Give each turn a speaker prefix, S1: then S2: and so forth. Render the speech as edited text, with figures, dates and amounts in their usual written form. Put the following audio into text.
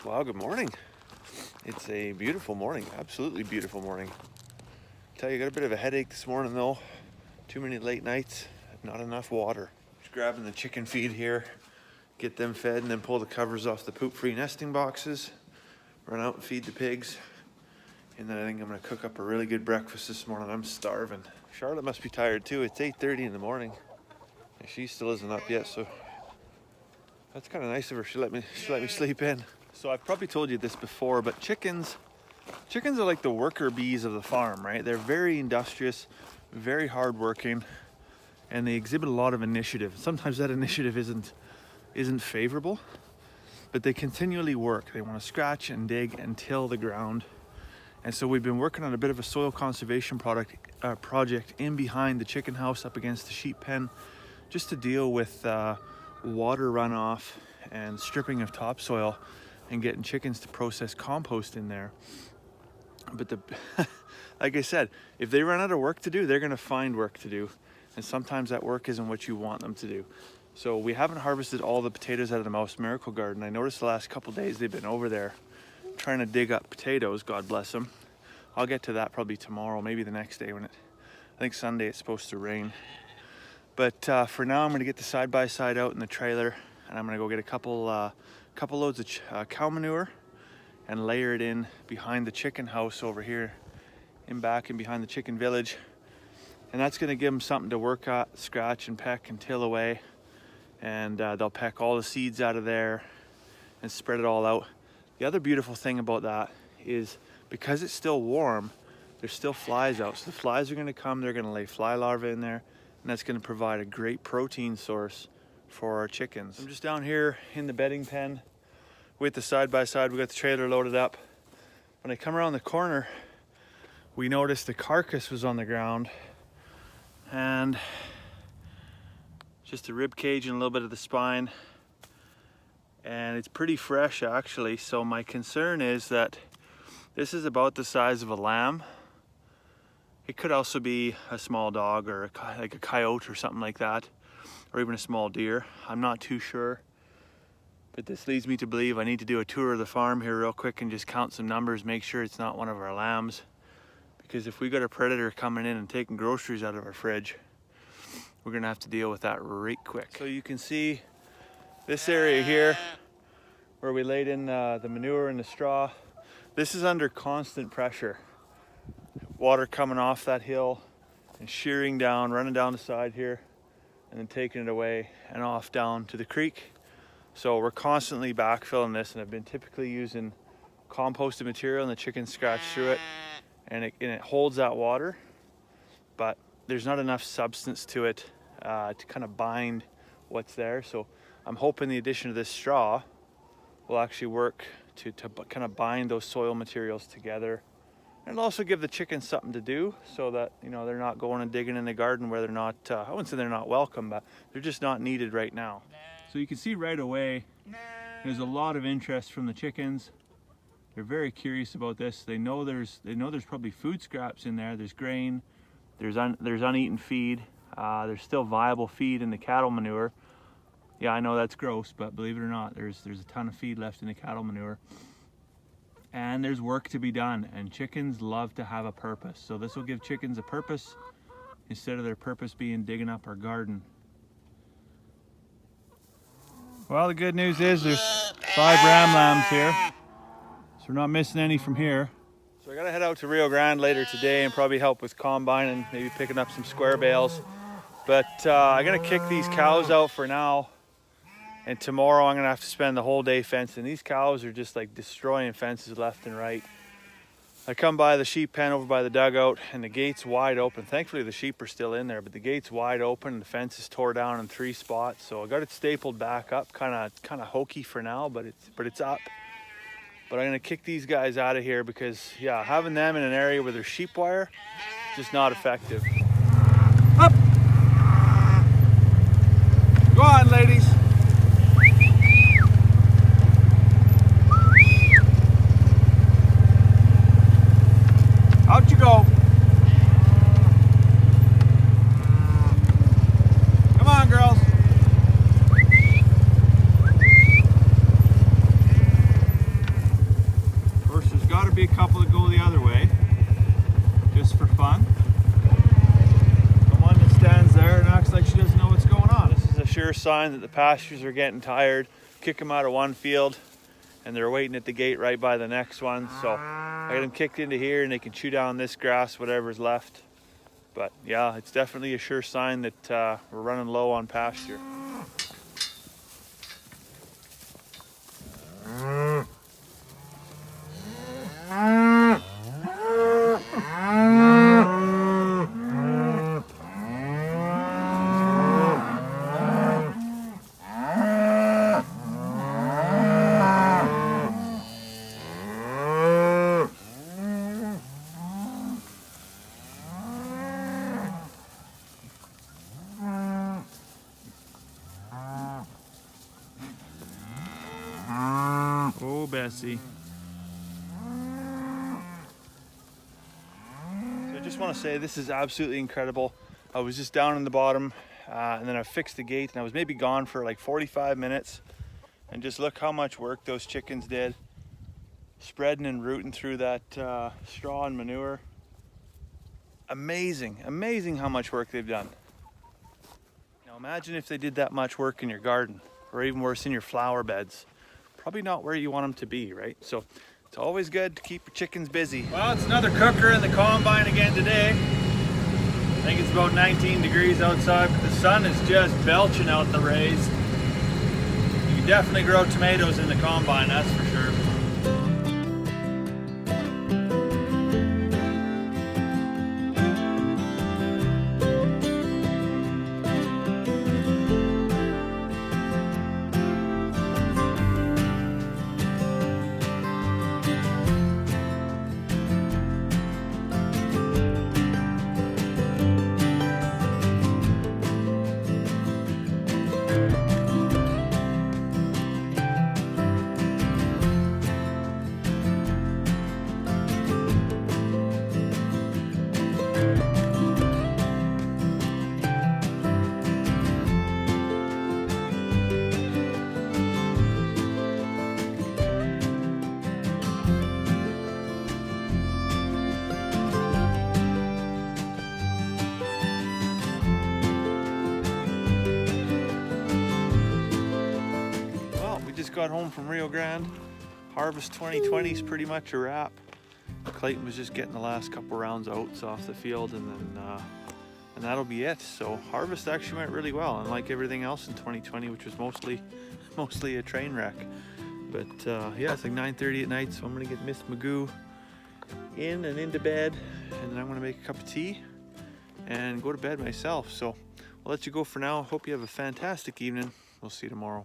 S1: Wow, good morning. It's a beautiful morning, absolutely beautiful morning. Tell you, I got a bit of a headache this morning though. Too many late nights, not enough water. Just grabbing the chicken feed here, get them fed, and then pull the covers off the poop-free nesting boxes, run out and feed the pigs. And then I think I'm gonna cook up a really good breakfast this morning. I'm starving. Charlotte must be tired too. It's 8:30 in the morning and she still isn't up yet, so that's kind of nice of her. She let me sleep in. So I've probably told you this before, but chickens are like the worker bees of the farm, right? They're very industrious, very hardworking, and they exhibit a lot of initiative. Sometimes that initiative isn't favorable, but they continually work. They want to scratch and dig and till the ground. And so we've been working on a bit of a soil conservation project in behind the chicken house up against the sheep pen, just to deal with water runoff and stripping of topsoil and getting chickens to process compost in there. But like I said, if they run out of work to do, they're gonna find work to do. And sometimes that work isn't what you want them to do. So we haven't harvested all the potatoes out of the Mouse Miracle Garden. I noticed the last couple days they've been over there trying to dig up potatoes, God bless them. I'll get to that probably tomorrow, maybe the next day I think Sunday it's supposed to rain. But for now, I'm gonna get the side-by-side out in the trailer, and I'm gonna go get a couple loads of cow manure and layer it in behind the chicken house over here in back and behind the chicken village. And that's gonna give them something to work at, scratch and peck and till away. And they'll peck all the seeds out of there and spread it all out. The other beautiful thing about that is because it's still warm, there's still flies out. So the flies are gonna come, they're gonna lay fly larvae in there, and that's gonna provide a great protein source for our chickens. I'm just down here in the bedding pen with the side-by-side. We got the trailer loaded up. When I come around the corner, we noticed the carcass was on the ground and just a rib cage and a little bit of the spine. And it's pretty fresh actually. So my concern is that this is about the size of a lamb. It could also be a small dog or like a coyote or something like that, or even a small deer. I'm not too sure, but this leads me to believe I need to do a tour of the farm here real quick and just count some numbers, make sure it's not one of our lambs. Because if we got a predator coming in and taking groceries out of our fridge, we're gonna have to deal with that right quick. So you can see this area here where we laid in the manure and the straw. This is under constant pressure. Water coming off that hill and shearing down, running down the side here, and then taking it away and off down to the creek. So we're constantly backfilling this, and I've been typically using composted material, and the chickens scratch through it and it holds that water, but there's not enough substance to it to kind of bind what's there. So I'm hoping the addition of this straw will actually work to kind of bind those soil materials together. And it'll also give the chickens something to do so that, you know, they're not going and digging in the garden where they're not, I wouldn't say they're not welcome, but they're just not needed right now. So you can see right away, there's a lot of interest from the chickens. They're very curious about this. They know there's probably food scraps in there. There's grain, there's uneaten feed. There's still viable feed in the cattle manure. Yeah, I know that's gross, but believe it or not, there's a ton of feed left in the cattle manure. And there's work to be done, and chickens love to have a purpose. So this will give chickens a purpose instead of their purpose being digging up our garden. Well, the good news is there's 5 ram lambs here, so we're not missing any from here. So I gotta head out to Rio Grande later today and probably help with combine and maybe picking up some square bales. But I'm gonna kick these cows out for now. And tomorrow I'm gonna have to spend the whole day fencing. These cows are just like destroying fences left and right. I come by the sheep pen over by the dugout and the gate's wide open. Thankfully the sheep are still in there, but the gate's wide open and the fence is tore down in 3 spots. So I got it stapled back up, kind of hokey for now, but it's up. But I'm gonna kick these guys out of here because yeah, having them in an area where there's sheep wire, just not effective. Up! Go on, ladies. Out you go. Come on, girls. be a couple that go the other way, just for fun. The one that stands there and acts like she doesn't know what's going on. This is a sure sign that the pastures are getting tired. Kick them out of one field and they're waiting at the gate right by the next one. So I got them kicked into here and they can chew down this grass, whatever's left. But yeah, it's definitely a sure sign that we're running low on pasture. Oh, Bessie. So I just want to say this is absolutely incredible. I was just down in the bottom and then I fixed the gate and I was maybe gone for like 45 minutes. And just look how much work those chickens did. Spreading and rooting through that straw and manure. Amazing, amazing how much work they've done. Now imagine if they did that much work in your garden, or even worse, in your flower beds. Probably not where you want them to be, right? So it's always good to keep your chickens busy. Well, it's another cooker in the combine again today. I think it's about 19 degrees outside, but the sun is just belching out the rays. You can definitely grow tomatoes in the combine, that's for sure. Just got home from Rio Grande. Harvest 2020 is pretty much a wrap. Clayton was just getting the last couple rounds of oats off the field and that'll be it. So harvest actually went really well, unlike everything else in 2020, which was mostly a train wreck. But yeah, it's like 9:30 at night, so I'm gonna get Miss Magoo in and into bed, and then I'm gonna make a cup of tea and go to bed myself. So I'll let you go for now. Hope you have a fantastic evening. We'll see you tomorrow.